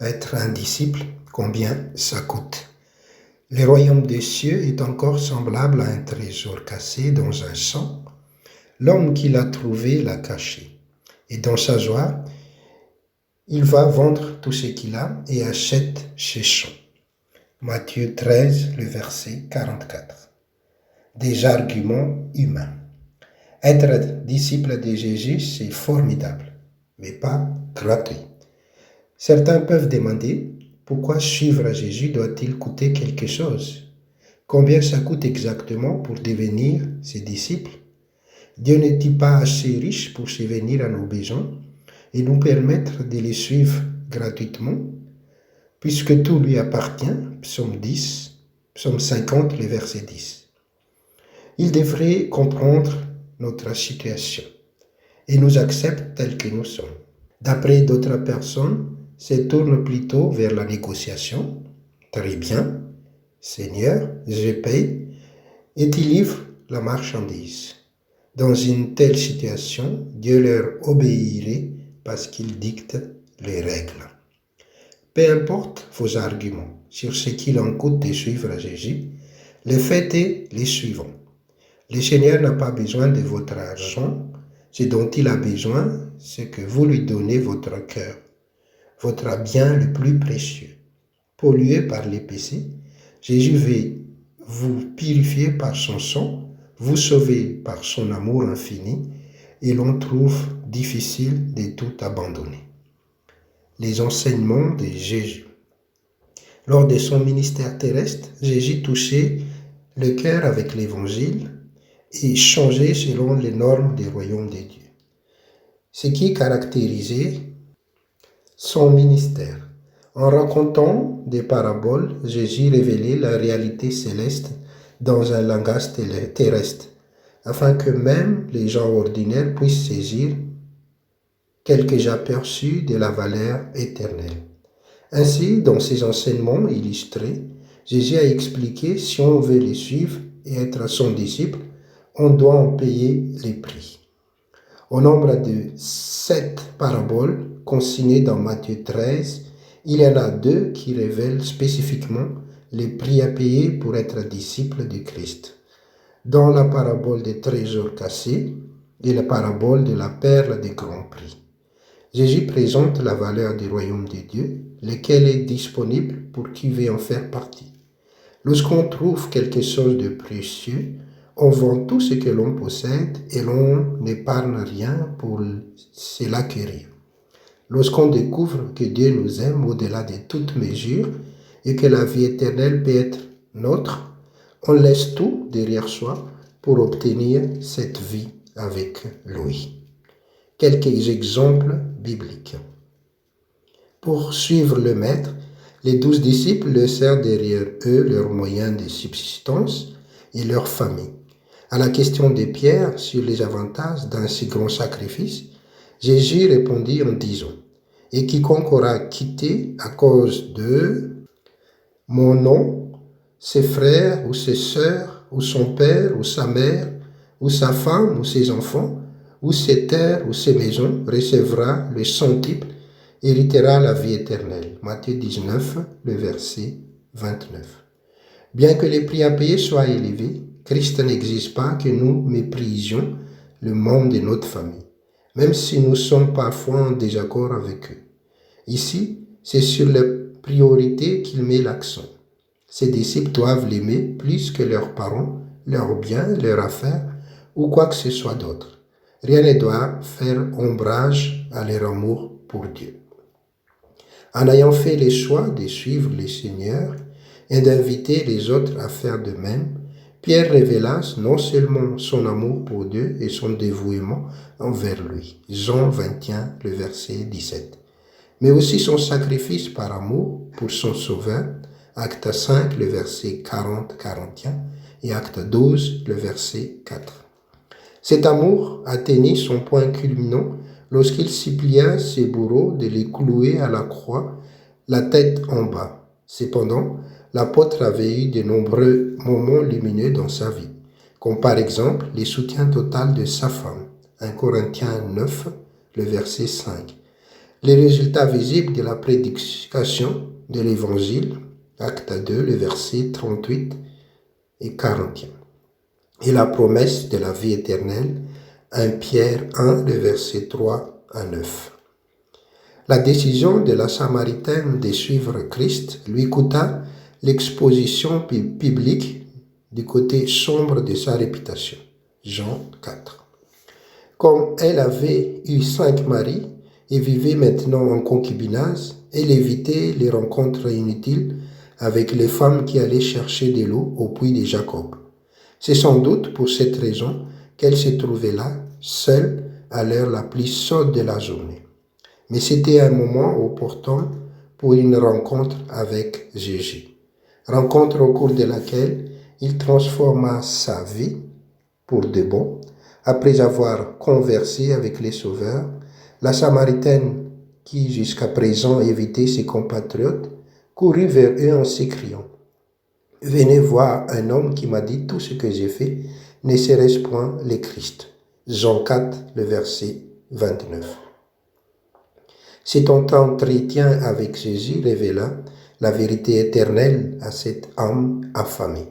Être un disciple, combien ça coûte? Le royaume des cieux est encore semblable à un trésor cassé dans un champ. L'homme qui l'a trouvé l'a caché. Et dans sa joie, il va vendre tout ce qu'il a et achète ses champs. Matthieu 13, le verset 44. Des arguments humains. Être disciple de Jésus, c'est formidable, mais pas gratuit. Certains peuvent demander, pourquoi suivre Jésus doit-il coûter quelque chose? Combien ça coûte exactement pour devenir ses disciples? Dieu n'est-il pas assez riche pour subvenir à nos besoins et nous permettre de les suivre gratuitement? Puisque tout lui appartient, psaume 10, psaume 50, le verset 10. Il devrait comprendre notre situation et nous accepte tels que nous sommes. D'après d'autres personnes, se tourne plutôt vers la négociation. Très bien, Seigneur, je paye, et tu livres la marchandise. Dans une telle situation, Dieu leur obéirait parce qu'il dicte les règles. Peu importe vos arguments sur ce qu'il en coûte de suivre Jésus, le fait est les suivants. Le Seigneur n'a pas besoin de votre argent, ce dont il a besoin, c'est que vous lui donnez votre cœur, votre bien le plus précieux. Pollué par les péchés, Jésus veut vous purifier par son sang, vous sauver par son amour infini, et l'on trouve difficile de tout abandonner. Les enseignements de Jésus. Lors de son ministère terrestre, Jésus touchait le cœur avec l'évangile et changeait selon les normes du royaume de Dieu. Ce qui caractérisait son ministère. En racontant des paraboles, Jésus révélait la réalité céleste dans un langage terrestre, afin que même les gens ordinaires puissent saisir quelques aperçus de la valeur éternelle. Ainsi, dans ses enseignements illustrés, Jésus a expliqué si on veut les suivre et être son disciple, on doit en payer les prix. Au nombre de 7 paraboles consignées dans Matthieu 13, il y en a 2 qui révèlent spécifiquement les prix à payer pour être disciple du Christ. Dans la parabole des trésors cassés et la parabole de la perle de grand prix. Jésus présente la valeur du royaume de Dieu, lequel est disponible pour qui veut en faire partie. Lorsqu'on trouve quelque chose de précieux, on vend tout ce que l'on possède et l'on n'épargne rien pour se l'acquérir. Lorsqu'on découvre que Dieu nous aime au-delà de toute mesure et que la vie éternelle peut être nôtre, on laisse tout derrière soi pour obtenir cette vie avec lui. Quelques exemples bibliques. Pour suivre le Maître, les 12 disciples laissèrent derrière eux leurs moyens de subsistance et leur famille. À la question de Pierre sur les avantages d'un si grand sacrifice, Jésus répondit en disant, « Et quiconque aura quitté à cause de mon nom, ses frères ou ses sœurs, ou son père ou sa mère, ou sa femme ou ses enfants, ou ses terres ou ses maisons, recevra le centuple, héritera la vie éternelle. » Matthieu 19, le verset 29. Bien que les prix à payer soient élevés, Christ n'exige pas que nous méprisions le membre de notre famille, même si nous sommes parfois en désaccord avec eux. Ici, c'est sur la priorité qu'il met l'accent. Ses disciples doivent l'aimer plus que leurs parents, leurs biens, leurs affaires ou quoi que ce soit d'autre. Rien ne doit faire ombrage à leur amour pour Dieu. En ayant fait le choix de suivre le Seigneur et d'inviter les autres à faire de même, Pierre révéla non seulement son amour pour Dieu et son dévouement envers lui, Jean 21, le verset 17, mais aussi son sacrifice par amour pour son Sauveur, Acte 5, le verset 40-41 et Acte 12, le verset 4. Cet amour atteignit son point culminant lorsqu'il supplia ses bourreaux de les clouer à la croix, la tête en bas. Cependant, l'apôtre avait eu de nombreux moments lumineux dans sa vie, comme par exemple le soutien total de sa femme, 1 Corinthiens 9, le verset 5, Les résultats visibles de la prédication de l'Évangile, acte 2, le verset 38 et 41. Et la promesse de la vie éternelle, 1 Pierre 1, le verset 3 à 9. La décision de la Samaritaine de suivre Christ lui coûta l'exposition publique du côté sombre de sa réputation. Jean 4. Comme elle avait eu 5 maris et vivait maintenant en concubinage, elle évitait les rencontres inutiles avec les femmes qui allaient chercher de l'eau au puits de Jacob. C'est sans doute pour cette raison qu'elle se trouvait là, seule, à l'heure la plus chaude de la journée. Mais c'était un moment opportun pour une rencontre avec Jésus. Rencontre au cours de laquelle il transforma sa vie pour de bon. Après avoir conversé avec les sauveurs, la Samaritaine, qui jusqu'à présent évitait ses compatriotes, courut vers eux en s'écriant: « Venez voir un homme qui m'a dit tout ce que j'ai fait, ne serait-ce point le Christ ?» Jean 4, le verset 29. Cet entretien avec Jésus révéla la vérité éternelle à cette âme affamée.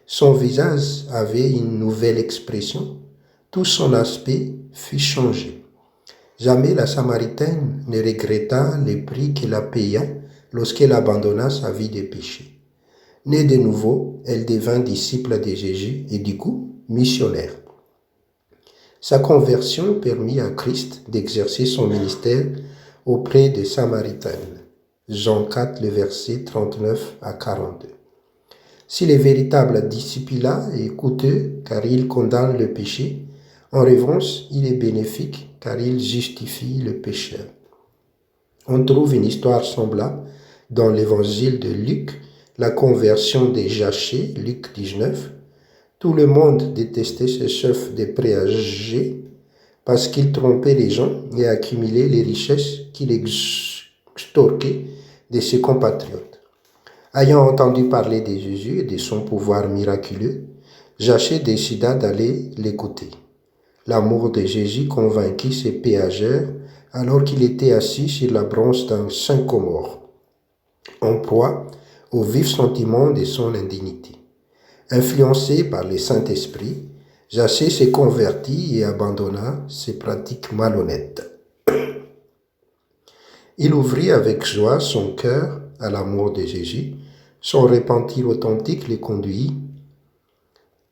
Son visage avait une nouvelle expression, tout son aspect fut changé. Jamais la Samaritaine ne regretta le prix qu'elle a payé lorsqu'elle abandonna sa vie de péché. Née de nouveau, elle devint disciple de Jésus et du coup missionnaire. Sa conversion permit à Christ d'exercer son ministère auprès des Samaritaines. Jean 4, le verset 39 à 42. Si le véritable discipulat est coûteux car il condamne le péché, en revanche, il est bénéfique car il justifie le pécheur. On trouve une histoire semblable dans l'évangile de Luc, la conversion de Zachée, Luc 19. Tout le monde détestait ce chef de préjugés parce qu'il trompait les gens et accumulait les richesses qu'il extorquait de ses compatriotes. Ayant entendu parler de Jésus et de son pouvoir miraculeux, Zachée décida d'aller l'écouter. L'amour de Jésus convainquit ce péageur alors qu'il était assis sur la branche d'un sycomore, en proie au vif sentiment de son indignité. Influencé par le Saint-Esprit, Zachée se convertit et abandonna ses pratiques malhonnêtes. Il ouvrit avec joie son cœur à l'amour de Jésus. Son repentir authentique le conduit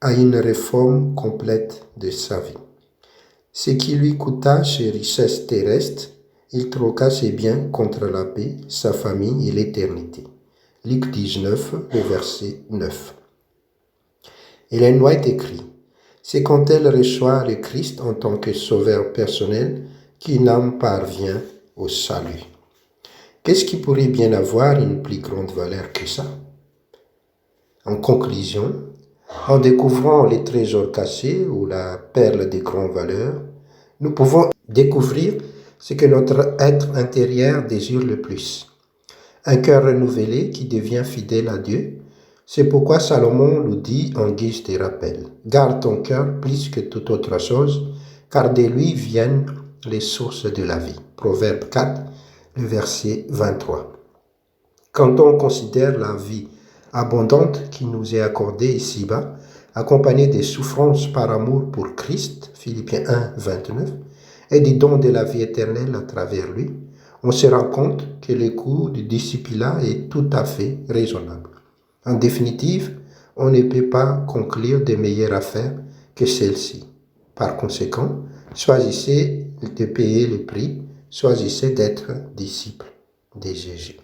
à une réforme complète de sa vie. Ce qui lui coûta ses richesses terrestres, il troqua ses biens contre la paix, sa famille et l'éternité. Luc 19, le verset 9. Ellen White écrit: « C'est quand elle reçoit le Christ en tant que sauveur personnel qu'une âme parvient au salut. » Qu'est-ce qui pourrait bien avoir une plus grande valeur que ça? En conclusion, en découvrant les trésors cachés ou la perle de grande valeur, nous pouvons découvrir ce que notre être intérieur désire le plus. Un cœur renouvelé qui devient fidèle à Dieu. C'est pourquoi Salomon nous dit en guise de rappel: « Garde ton cœur plus que toute autre chose, car de lui viennent les sources de la vie. » Proverbe 4, le verset 23. Quand on considère la vie abondante qui nous est accordée ici-bas, accompagnée des souffrances par amour pour Christ, Philippiens 1, 29, et des dons de la vie éternelle à travers lui, on se rend compte que le coût du discipulat est tout à fait raisonnable. En définitive, on ne peut pas conclure de meilleures affaires que celle-ci. Par conséquent, choisissez de payer le prix, choisissez d'être disciple de Jésus.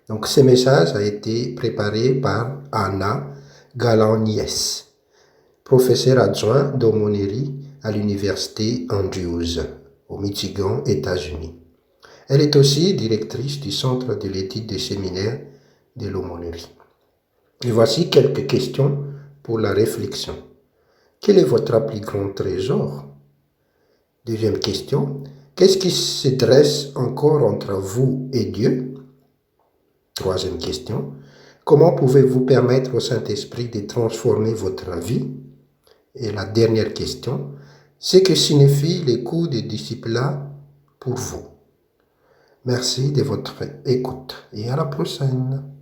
Donc, ce message a été préparé par Anna Galan-Nies, professeur adjoint d'aumônerie à l'université Andrews, au Michigan, États-Unis. Elle est aussi directrice du Centre de l'étude des séminaires de l'aumônerie. Et voici quelques questions pour la réflexion. Quel est votre plus grand trésor? Deuxième question. Qu'est-ce qui se dresse encore entre vous et Dieu? Troisième question. Comment pouvez-vous permettre au Saint-Esprit de transformer votre vie? Et la dernière question. Ce que signifie le coût de discipulat pour vous? Merci de votre écoute et à la prochaine.